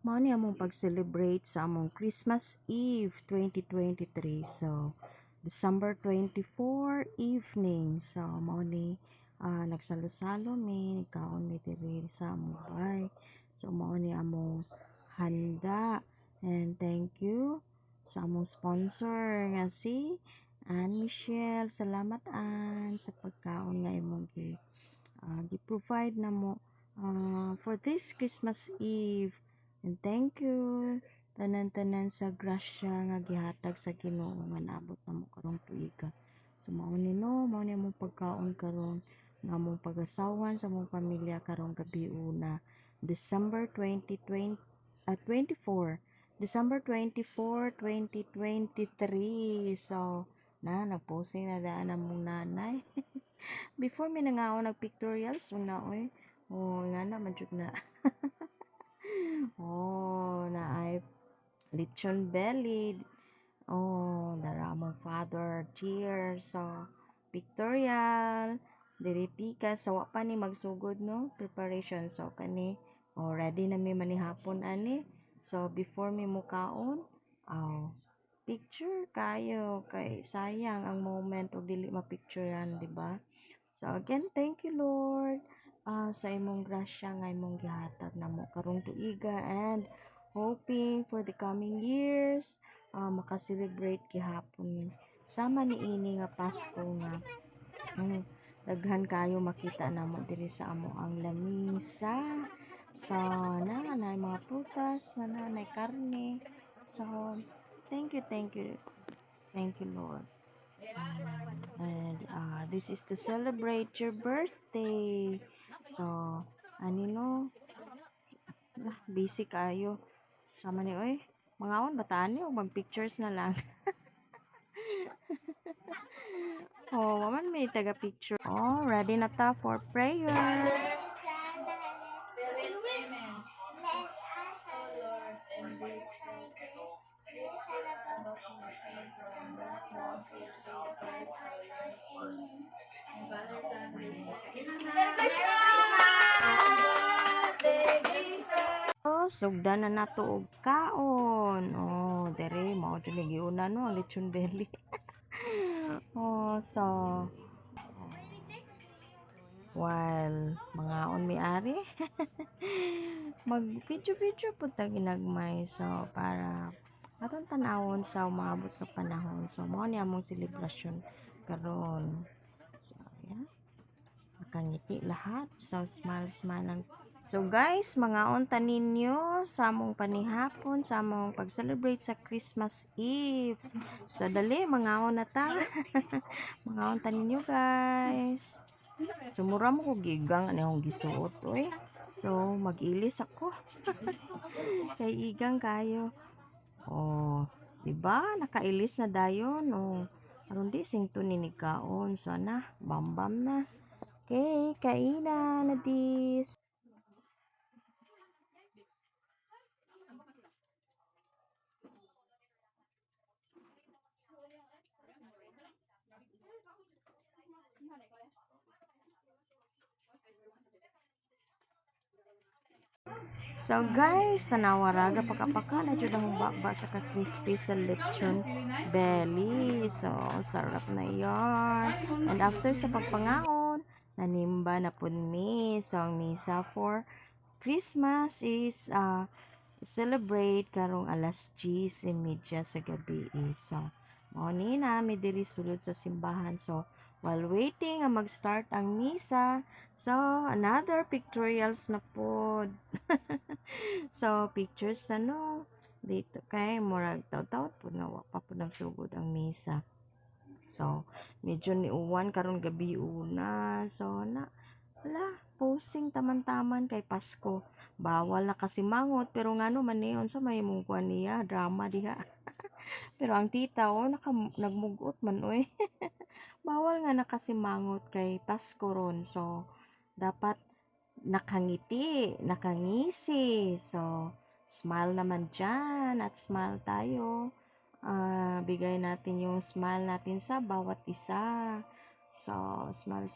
Mao ni among pag-celebrate sa among Christmas Eve 2023. So, December 24 evening. So, mao ni nagsalo-salo mi, kaon mi diri sa among bahay. So, mao ni among handa. And thank you sa among sponsor nga si Ann Michelle. Salamat Ann sa pagkaon nga imong gi-provide na mo for this Christmas Eve. And thank you tanan-tanan sa grasya nga gihatag sa Ginoo nga naabot na mo karong tuiga. So mao ni among pagkaon karon nga among pag-asawan sa among pamilya karong gabi una December 24 December 24, 2023. So nagposing na daan among nanay. Before mi nangaon nag-pictorials una oy. Oh, nga na man jud na. Oh, na ay lechon belly. Oh, the Ramong Father. Cheers. So, pictorial. Diri pika. So, wa pa ni magsugod, no? Preparation. So, kani. Oh, ready na mi manihapon, ani. So, before mi mukaon, oh, picture kayo. Kay sayang ang moment o dili mapicturean, di ba? So, again, thank you, Lord. Sa imong grasya nga imong gihatag na mo karong tuiga and hoping for the coming years maka-celebrate gihapon sama ni ini nga Pasko nga daghan kayo makita namo diri sa amo ang lamisa. So na mga prutas, na karne. So thank you Lord. And this is to celebrate your birthday. So busy kayo sama ni oy mga on bataan niyo mag-pictures na lang. Oh, waman may taga-picture. Oh, ready na ta for prayer. Oh, sugda na nato og kaon. Oh, dere mao jud ni giuna no ang lechon belly. Oh, so while mga on mi ari mag video pud ta ginagmay so para atong tanawon sa umabot nga panahon. So mao ni among selebrasyon karon. So yeah, nakangiti lahat. So smile lang. So guys, mga unta ninyo sa among panihapon, sa among pag-celebrate sa Christmas Eve. So dali, mga na ta. Mga unta ninyo guys. So mura mo ko gigang ano yung gisuot oy. So mag-ilis ako. Kay igang kayo. Oh, diba? Nakailis na dayon. Oh, aron di singto ni kaon. So na, bam na. Okay, kainan na dis. So guys, tanawaraga pagkapaka na jud ang baba sa ka-crispy sa lechon belly. So sarap na yon. And after sa pagpangaon, nanimba na pud mi. So ang misa for Christmas is celebrate karong alas 10:30 sa gabi. So mao ni na mi diri sulod sa simbahan. So while waiting mag-start ang misa, so another pictorials na pod. So pictures dito kay murag taw-taw pud nga wa pa pud nagsugod ang misa. So medyo ni uwan karon gabi una. So wala, posing taman-taman kay Pasko. Bawal na kasi mangot pero ngano man niyon sa may mong kuan niya drama diha. Pero ang tita nagmugot man oy. Bawal nga nakasimangot kay Pasko ron. So dapat nakangiti, nakangisi. So smile naman dyan at smile tayo. Bigay natin yung smile natin sa bawat isa. So, smile.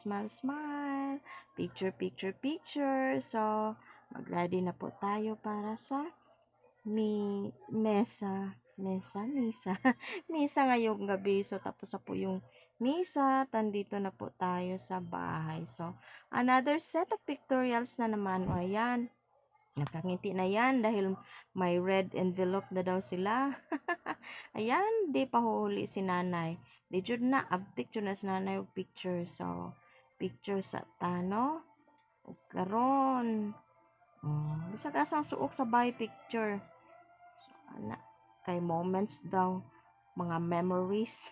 Picture. So, mag-ready na po tayo para sa misa. Misa ngayong gabi. So, tapos na po yung misa. Tandito na po tayo sa bahay. So, another set of pictorials na naman. O, ayan. Nakangiti na yan dahil may red envelope na daw sila. Ayan, di pa huli si nanay. Di jud na, abtik jud na si nanay og picture. So, picture sa tano. O karon. Bisag asang suok sa bahay picture. So, ana, kay moments daw. Mga memories.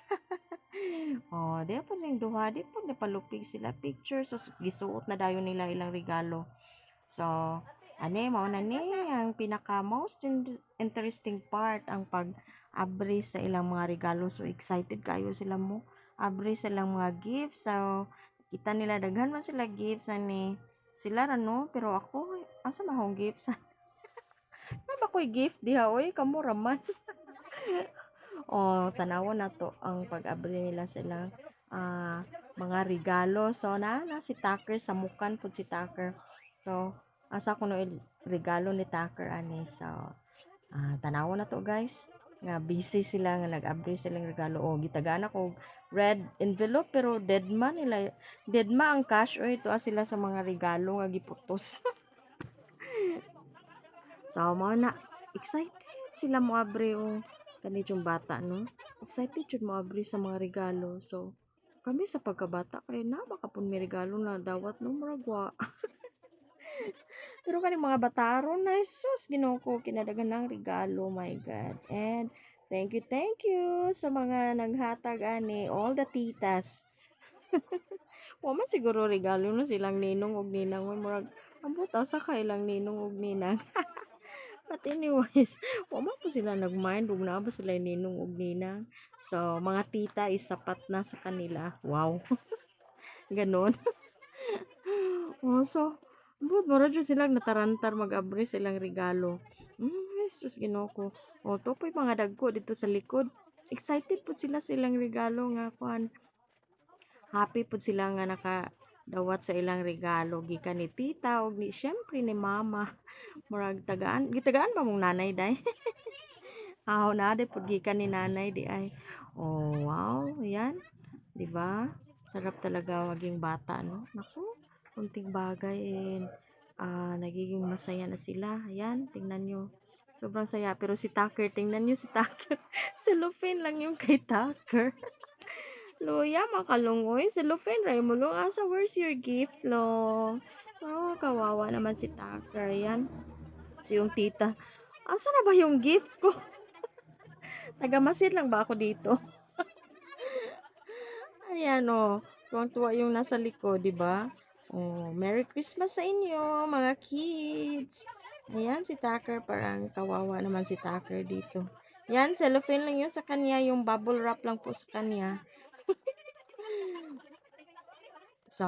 Di pa rin duha. Di pa napalupig sila picture. So, gisuot na daw nila ilang regalo. So, mao na ni ang pinaka most interesting part ang pag-abri sa ilang mga regalo. So, excited kayo sila mo abri sa ilang mga gifts. So, kita nila daghan man sila gifts ani sila ra no, pero ako asa man akong gifts? Ba ko'y gift diha oy, kamo ra man. Tanawon na to ang pag-abri nila sa ilang mga regalo. So, na si Tucker sa mukan pud si Tucker. So, asa ko no regalo ni Tucker ani. So, tanawon na to guys. Nga busy sila nga nag-abri silang regalo. Gitagaan ako red envelope pero deadma ang cash ito sila sa mga regalo nga giputos. So, mo na excited sila mo abri kanit yung bata no. Excited jud mo abri sa mga regalo. So, kami sa pagkabata kay na makapun may regalo na dawat no muragwa. Pero kani mga bataron na sus Ginoo ko kinadagan ng regalo, my God. And thank you sa mga naghatag ani all the titas. Wa man siguro regalo na silang ninong ug ninang murag ambot sa kailang ninong ug ninang. But anyways, wa man po sila nag-mind ug naa ba sila ninong ug ninang. So, mga tita is sapat na sa kanila. Wow. Ganon. So, mura dyan silang natarantar mag-abri silang regalo. Jesus, Ginoo ko. Topoy mga dagko dito sa likod. Excited po silang regalo nga kuan. Happy po sila nga nakadawat sa ilang regalo. Gikan ni tita o syempre ni mama. Murag gitagaan ba mong nanay day? Na de po gikan ni nanay di ay. Wow, yan. 'Di ba? Sarap talaga maging bata, no? Naku, kunting bagay nagiging masaya na sila. Ayan, tingnan nyo. Sobrang saya. Pero si Tucker, tingnan nyo si Tucker. Cellophane lang yung kay Tucker. Luya, makalungoy. Cellophane, Raimulo. Where's your gift, lo? Kawawa naman si Tucker. Ayan. So, yung tita. Asa na ba yung gift ko? Tagamasid lang ba ako dito? Ayan, tuwang-tuwa yung nasa likod, di ba? Merry Christmas sa inyo, mga kids. Ayan, si Tucker, parang kawawa naman si Tucker dito. Yan, cellophane lang yun sa kanya, yung bubble wrap lang po sa kanya. So,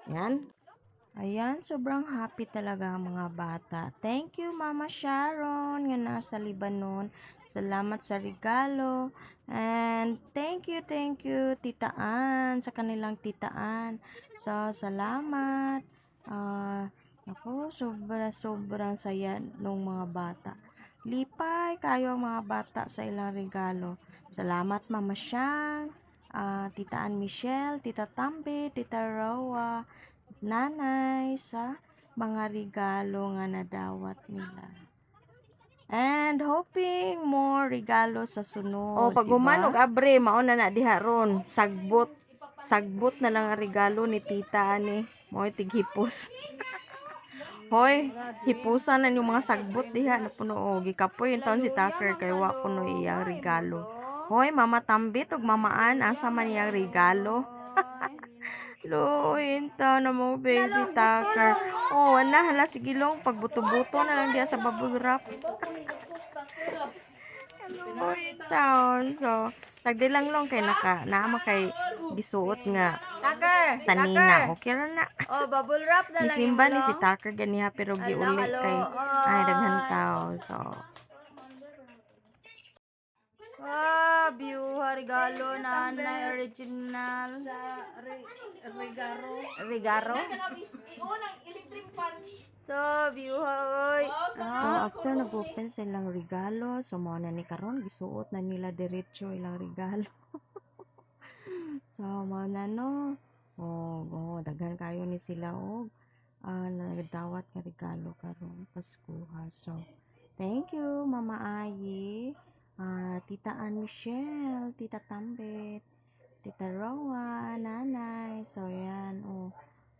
yan. Ayan, sobrang happy talaga ang mga bata. Thank you, Mama Sharon, nga nasa Lebanon. Salamat sa regalo. And thank you, Tita Ann, sa kanilang Tita Ann. So, salamat. Ako, sobrang saya nung mga bata. Lipay kayo ang mga bata sa ilang regalo. Salamat, Mama Shang, Tita Ann Michelle, Tita Tambi, Tita Rowa, nanay sa mga regalo nga nadawat nila. And hoping more regalo sa sunod. Pag umanog abre mao na diha ron, sagbot na lang ang regalo ni tita ani. Mo'y tighipos. Hoy, hipusan na yung mga sagbot diha na puno gikapoy yung taon si Tucker kay wa kuno iyang regalo. Hoy, Mama Tambit ug Mama Ann, asa man iyang regalo? Inta na mo baby Tucker. Wala hala sige long pagbuto-buto na lang diya sa bubble wrap. Town. So, sagdi lang long kay naama kay gisuot nga Tucker, sanina. Okay ra na. bubble wrap na lang Gisimba ni si Tucker ganiha pero giuli kay daghan tao. So, Biuha regalo nanay original sa Regaro. regaro. Unang electric fan So, bihoy. So after nag-open silang regalo, so mo na ni karon gisuot na nila diretso ilang regalo. So mo na no. Daghan kayo ni sila nagdawat nga regalo karon Paskuha. So thank you Mama Ayi, Tita Ann Michelle, Tita Tambet, Tita Rowan, Nanay. So yan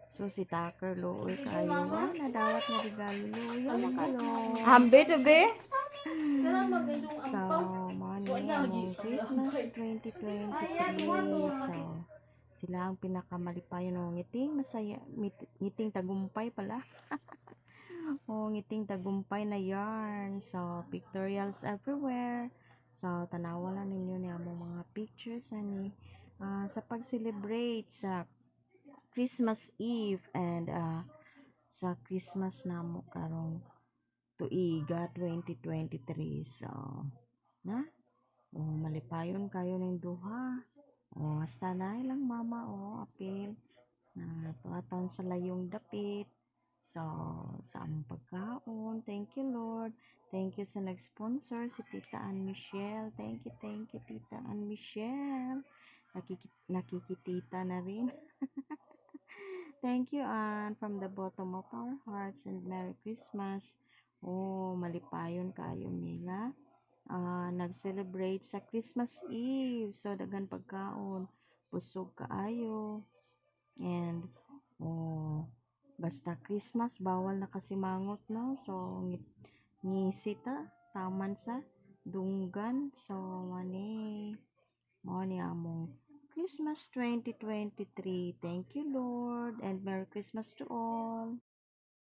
So si Tucker luoy kayo nadawat nga regalo luya hello. Hambe to be? So, morning among Christmas 2023. So, sila ang pinakamalipayon ng ngiting masaya, ngiting tagumpay pala. Ngiting tagumpay na yarn. So, pictorials everywhere. So, tanawa lang ninyo ni among mga pictures ani sa pag-celebrate sa Christmas Eve and sa Christmas namo karong tuiga 2023. So, na malipayon kayo ng duha. Hasta na lang mama apil na tuaton sa layong dapit. So, sa among pagkaon, thank you Lord. Thank you sa nag-sponsor si Tita Ann Michelle. Thank you Tita Ann Michelle. Nakikitita na rin. Thank you Ann from the bottom of our hearts and Merry Christmas. Malipayon kayo nila. Nag-celebrate sa Christmas Eve. So, daghan pagkaon. Busog kaayo. And, basta Christmas, bawal na kasi mangot, no? So, ngisita, taman sa dunggan. So, mani among Christmas 2023. Thank you, Lord. And Merry Christmas to all.